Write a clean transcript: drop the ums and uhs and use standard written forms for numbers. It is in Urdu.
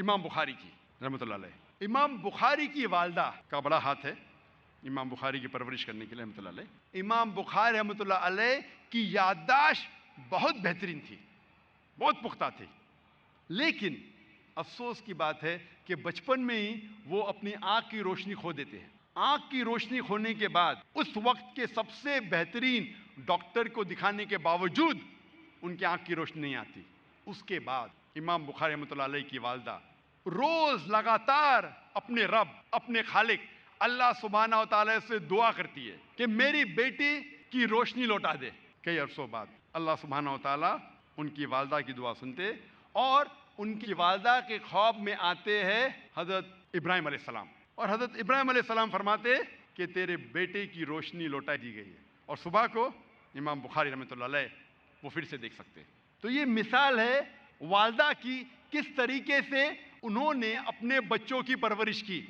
امام بخاری کی رحمۃ اللہ علیہ۔ امام بخاری کی والدہ کا بڑا ہاتھ ہے امام بخاری کی پرورش کرنے کے لیے رحمۃ اللہ علیہ۔ امام بخاری رحمۃ اللہ علیہ کی یادداشت بہت بہترین تھی، بہت پختہ تھی، لیکن افسوس کی بات ہے کہ بچپن میں ہی وہ اپنی آنکھ کی روشنی کھو دیتے ہیں۔ آنکھ کی روشنی کھونے کے بعد اس وقت کے سب سے بہترین ڈاکٹر کو دکھانے کے باوجود ان کی آنکھ کی روشنی نہیں آتی۔ اس کے بعد امام بخاری رحمۃ اللہ علیہ کی والدہ روز لگاتار اپنے رب، اپنے خالق اللہ سبحانہ و تعالیٰ سے دعا کرتی ہے کہ میری بیٹی کی روشنی لوٹا دے۔ کئی عرصوں بعد اللہ سبحانہ و تعالیٰ ان کی والدہ کی دعا سنتے اور ان کی والدہ کے خواب میں آتے ہیں حضرت ابراہیم علیہ السلام، اور حضرت ابراہیم علیہ السلام فرماتے کہ تیرے بیٹے کی روشنی لوٹا دی گئی ہے، اور صبح کو امام بخاری رحمۃ اللہ علیہ وہ پھر سے دیکھ سکتے۔ تو یہ مثال ہے والدہ کی، کس طریقے سے انہوں نے اپنے بچوں کی پرورش کی۔